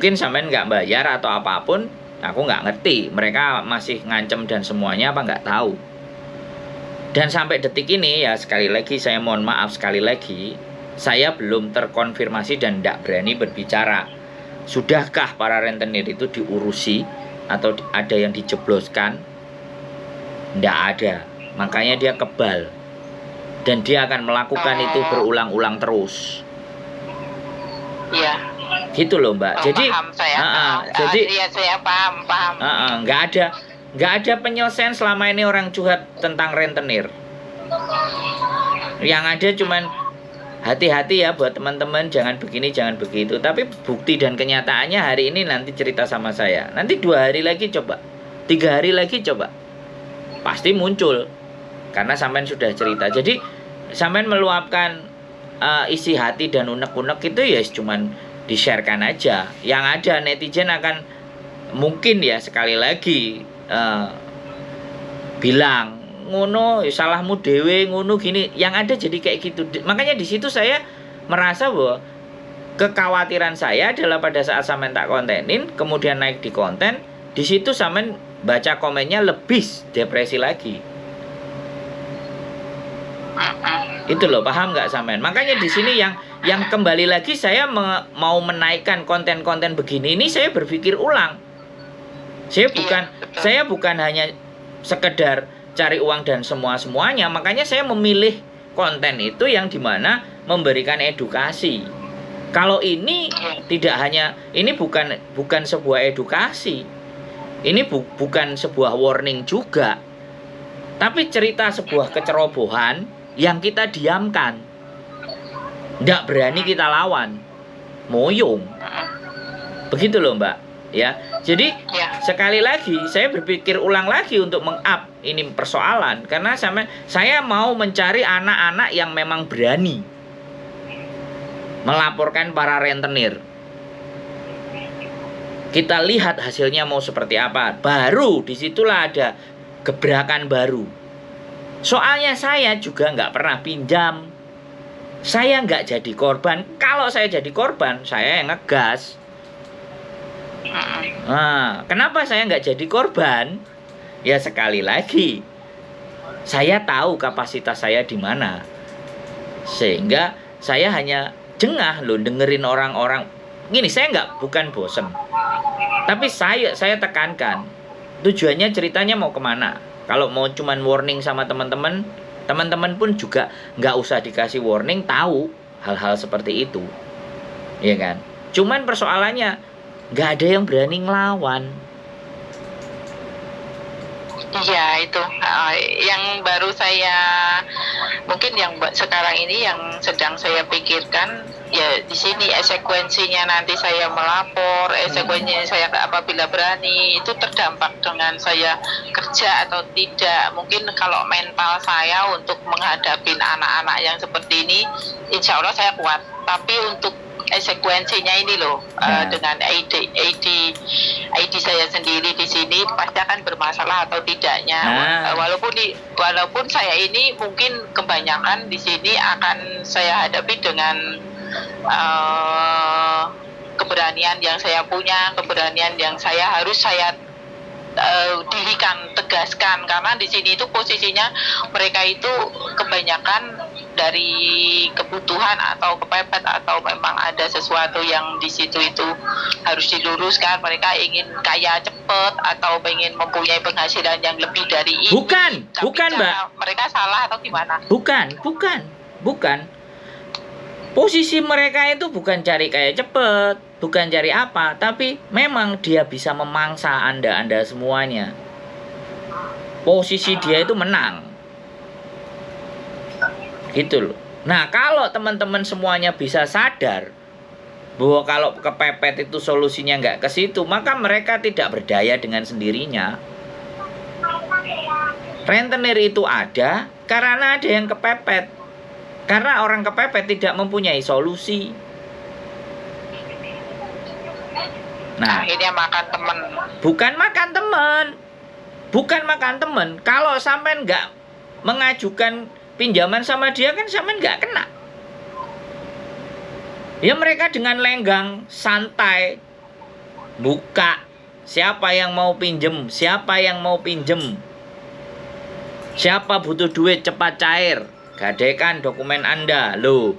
Mungkin sampean nggak bayar atau apapun, aku nggak ngerti. Mereka masih ngancem dan semuanya apa nggak tahu. Dan sampai detik ini ya sekali lagi saya mohon maaf sekali lagi, saya belum terkonfirmasi dan tidak berani berbicara. Sudahkah para rentenir itu diurusi atau ada yang dijebloskan? Tidak ada. Makanya dia kebal. Dan dia akan melakukan itu berulang-ulang terus. Iya. Gitu loh Mbak. Jadi paham saya. jadi iya saya paham. nggak ada penyelesaian selama ini orang curhat tentang rentenir. Yang ada cuman hati-hati ya buat teman-teman, jangan begini jangan begitu. Tapi bukti dan kenyataannya hari ini nanti cerita sama saya. Nanti 2 hari lagi coba, 3 hari lagi coba, pasti muncul karena sampean sudah cerita. Jadi sampean meluapkan isi hati dan unek-unek itu ya cuman di-sharekan aja. Yang ada netizen akan mungkin ya sekali lagi bilang ngono salahmu dewe ngono gini. Yang ada jadi kayak gitu. Makanya di situ saya merasa bahwa kekhawatiran saya adalah pada saat sampean tak kontenin kemudian naik di konten, di situ sampean baca komennya lebih depresi lagi. Itu loh, paham nggak sampean? Makanya di sini yang kembali lagi saya mau menaikkan konten-konten begini ini saya berpikir ulang. Saya bukan hanya sekedar cari uang dan semuanya. Makanya saya memilih konten itu yang dimana memberikan edukasi. Kalau ini tidak hanya, ini bukan sebuah edukasi. Ini bukan sebuah warning juga. Tapi cerita sebuah kecerobohan yang kita diamkan, nggak berani kita lawan, moyong, begitu loh Mbak, ya. Jadi sekali lagi saya berpikir ulang lagi untuk meng-up ini persoalan karena saya mau mencari anak-anak yang memang berani melaporkan para rentenir. Kita lihat hasilnya mau seperti apa. Baru disitulah ada gebrakan baru. Soalnya saya juga nggak pernah pinjam. Saya nggak jadi korban. Kalau saya jadi korban, saya yang ngegas. Nah, kenapa saya nggak jadi korban? Ya sekali lagi, saya tahu kapasitas saya di mana. Sehingga saya hanya jengah loh dengerin orang-orang. Gini, saya bukan bosen. Tapi saya tekankan, tujuannya ceritanya mau kemana? Kalau mau cuman warning sama teman-teman pun juga nggak usah dikasih warning, tahu hal-hal seperti itu, ya kan? Cuman persoalannya nggak ada yang berani ngelawan. Iya itu yang baru saya mungkin yang sekarang ini yang sedang saya pikirkan ya di sini konsekuensinya nanti saya melapor, konsekuensinya saya apabila berani itu terdampak dengan saya kerja atau tidak. Mungkin kalau mental saya untuk menghadapi anak-anak yang seperti ini, insya Allah saya kuat. Tapi untuk konsekuensinya ini loh, dengan ID saya sendiri di sini pasti akan bermasalah atau tidaknya. Walaupun saya ini mungkin kebanyakan di sini akan saya hadapi dengan keberanian yang saya punya, keberanian yang harus saya dirikan, tegaskan, karena di sini itu posisinya mereka itu kebanyakan dari kebutuhan atau kepepet atau memang ada sesuatu yang di situ itu harus diluruskan. Mereka ingin kaya cepat atau ingin mempunyai penghasilan yang lebih dari ini. Bukan Mbak. Mereka salah atau gimana? Bukan. Posisi mereka itu bukan cari kaya cepat, bukan cari apa, tapi memang dia bisa memangsa Anda semuanya. Posisi dia itu menang. Gitu loh. Nah, kalau teman-teman semuanya bisa sadar bahwa kalau kepepet itu solusinya nggak ke situ, maka mereka tidak berdaya dengan sendirinya. Rentenir itu ada karena ada yang kepepet. Karena orang kepepet tidak mempunyai solusi. Nah, akhirnya makan teman. Bukan makan teman. Kalau sampean nggak mengajukan pinjaman sama dia kan sampean nggak kena. Ya mereka dengan lenggang, santai, buka. Siapa yang mau pinjem? Siapa yang mau pinjem? Siapa butuh duit cepat cair? Gadaikan dokumen Anda, loh.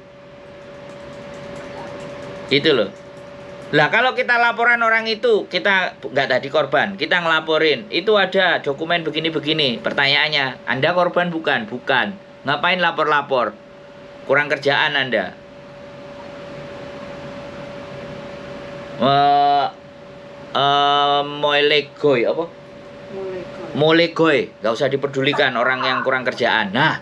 Gitu loh. Lah kalau kita laporan orang itu, kita nggak tadi korban, kita ngelaporin, itu ada dokumen begini-begini. Pertanyaannya, Anda korban bukan? Bukan. Ngapain lapor-lapor? Kurang kerjaan Anda. Molegoy apa? Molegoy, nggak usah dipedulikan orang yang kurang kerjaan. Nah,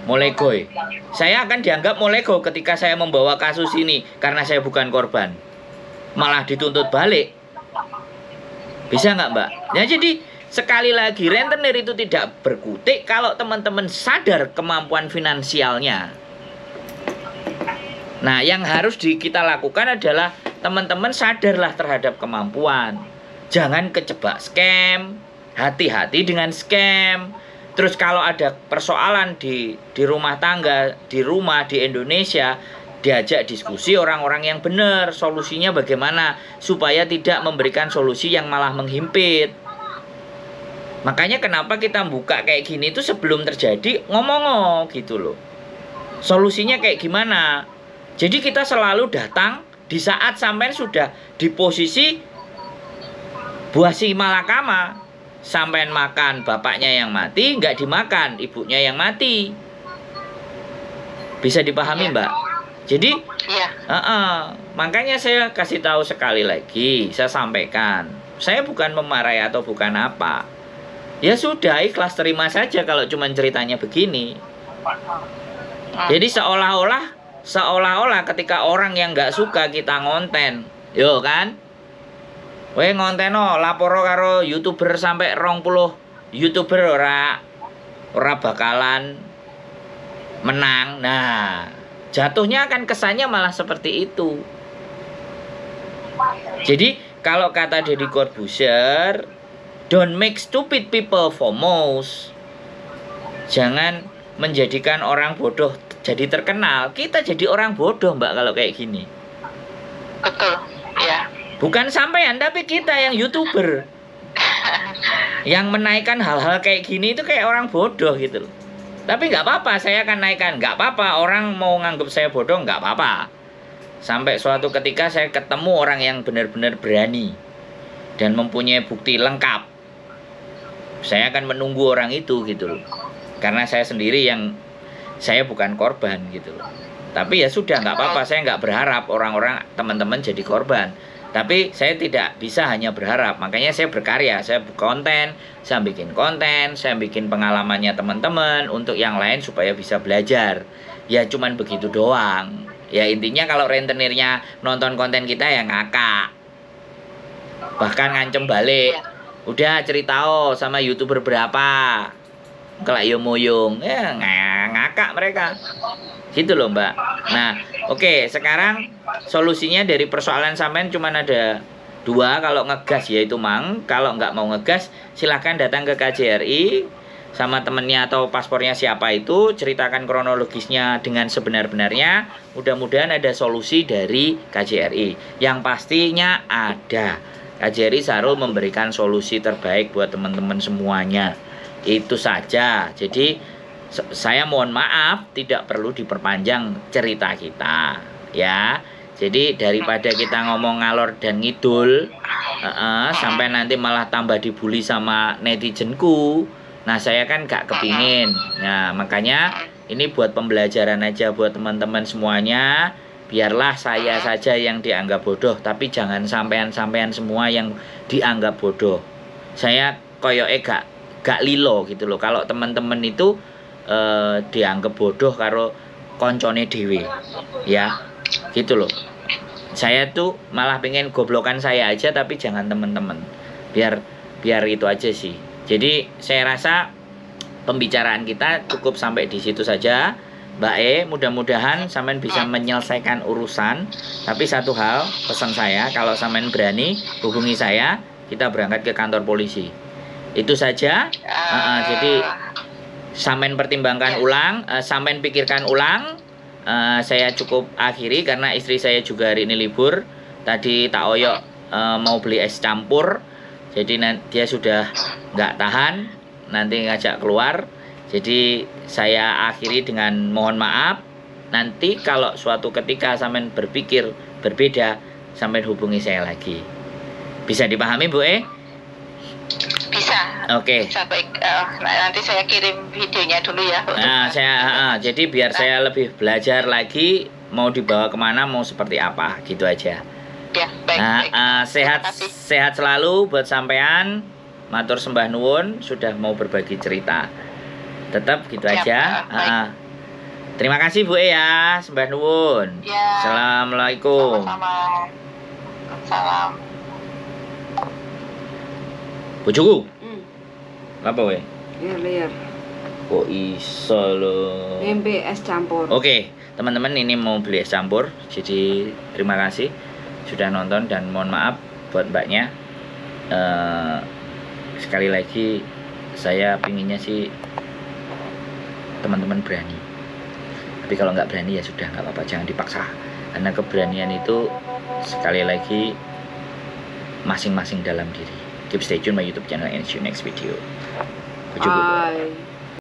molegoy. Saya akan dianggap molego ketika saya membawa kasus ini karena saya bukan korban. Malah dituntut balik. Bisa nggak, Mbak? Ya jadi sekali lagi rentenir itu tidak berkutik kalau teman-teman sadar kemampuan finansialnya. Nah, yang harus kita lakukan adalah teman-teman sadarlah terhadap kemampuan. Jangan kejebak scam. Hati-hati dengan scam. Terus kalau ada persoalan di rumah tangga, di rumah di Indonesia, diajak diskusi orang-orang yang benar. Solusinya bagaimana supaya tidak memberikan solusi yang malah menghimpit. Makanya kenapa kita buka kayak gini itu sebelum terjadi ngomong gitu loh. Solusinya kayak gimana? Jadi kita selalu datang di saat sampai sudah di posisi buah si malakama. Sampai makan bapaknya yang mati, nggak dimakan ibunya yang mati. Bisa dipahami, Mbak? Jadi, makanya saya kasih tahu sekali lagi, saya sampaikan, saya bukan memarahi atau bukan apa. Ya sudah, ikhlas terima saja kalau cuma ceritanya begini. Jadi seolah-olah ketika orang yang nggak suka kita ngonten, yo kan? Weh ngonteno laporo karo YouTuber sampai 20 YouTuber ora bakalan menang. Nah, jatuhnya akan kesannya malah seperti itu. Jadi kalau kata Deddy Corbuzier, don't make stupid people famous. Jangan menjadikan orang bodoh jadi terkenal. Kita jadi orang bodoh, Mbak, kalau kayak gini. Betul, ya. Bukan sampean, tapi kita yang YouTuber yang menaikkan hal-hal kayak gini itu kayak orang bodoh gitu loh. Tapi nggak apa-apa, saya akan naikkan. Nggak apa-apa, orang mau nganggap saya bodoh, nggak apa-apa. Sampai suatu ketika saya ketemu orang yang benar-benar berani dan mempunyai bukti lengkap, saya akan menunggu orang itu gitu loh. Karena saya sendiri saya bukan korban gitu loh. Tapi ya sudah, nggak apa-apa, saya nggak berharap orang-orang teman-teman jadi korban. Tapi saya tidak bisa hanya berharap. Makanya saya berkarya, saya bikin konten, saya bikin pengalamannya teman-teman untuk yang lain supaya bisa belajar. Ya cuman begitu doang. Ya intinya kalau rentenirnya nonton konten kita ya ngakak. Bahkan ngancem balik. Udah cerita sama YouTuber berapa. Kelak yo moyong. Ya ngakak mereka. Gitu loh, Mbak. Nah, oke, sekarang solusinya dari persoalan sampean cuma ada 2. Kalau ngegas yaitu kalau nggak mau ngegas silahkan datang ke KJRI sama temennya atau paspornya siapa itu, ceritakan kronologisnya dengan sebenar-benarnya. Mudah-mudahan ada solusi dari KJRI. Yang pastinya ada. KJRI Sarul memberikan solusi terbaik buat teman-teman semuanya. Itu saja. Jadi saya mohon maaf, tidak perlu diperpanjang cerita kita, ya. Jadi daripada kita ngomong ngalor dan ngidul, sampai nanti malah tambah dibully sama netizenku. Nah, saya kan gak kepingin. Nah, makanya ini buat pembelajaran aja buat teman-teman semuanya. Biarlah saya saja yang dianggap bodoh, tapi jangan sampean-sampean semua yang dianggap bodoh. Saya koyoke gak lilo gitu loh. Kalau teman-teman itu dianggap bodoh karo koncone dewe, ya gitu loh. Saya tuh malah pengen goblokan saya aja, tapi jangan teman-teman. Biar itu aja sih. Jadi saya rasa pembicaraan kita cukup sampai di situ saja, Mbak mudah-mudahan sampean bisa menyelesaikan urusan. Tapi satu hal, pesan saya, kalau sampean berani hubungi saya, kita berangkat ke kantor polisi. Itu saja. Jadi sampean pertimbangkan ulang, sampean pikirkan ulang. Saya cukup akhiri karena istri saya juga hari ini libur. Tadi tak oyok mau beli es campur. Jadi dia sudah nggak tahan, nanti ngajak keluar. Jadi saya akhiri dengan mohon maaf. Nanti kalau suatu ketika sampean berpikir berbeda, sampean hubungi saya lagi. Bisa dipahami Bu? Bisa. Oke. Bisa, baik. Nanti saya kirim videonya dulu ya. Nah, jadi biar saya lebih belajar lagi, mau dibawa kemana, mau seperti apa, gitu aja. Ya, baik. Nah, Terima kasih. sehat selalu buat sampean. Matur sembah nuwun sudah mau berbagi cerita. Tetap gitu Siap, aja. baik. Terima kasih Bu ya, sembah nuwun. Ya. Assalamualaikum. Sama-sama. Salam. Bojoku. Apa we? Liar. Kok iso lho. Tempe es campur. Oke, teman-teman ini mau beli es campur. Jadi terima kasih sudah nonton dan mohon maaf buat mbaknya. Sekali lagi saya pinginnya sih teman-teman berani. Tapi kalau nggak berani ya sudah nggak apa-apa, jangan dipaksa. Karena keberanian itu sekali lagi masing-masing dalam diri. Keep stay tune my YouTube channel and see you next video. Bojoku. Bye.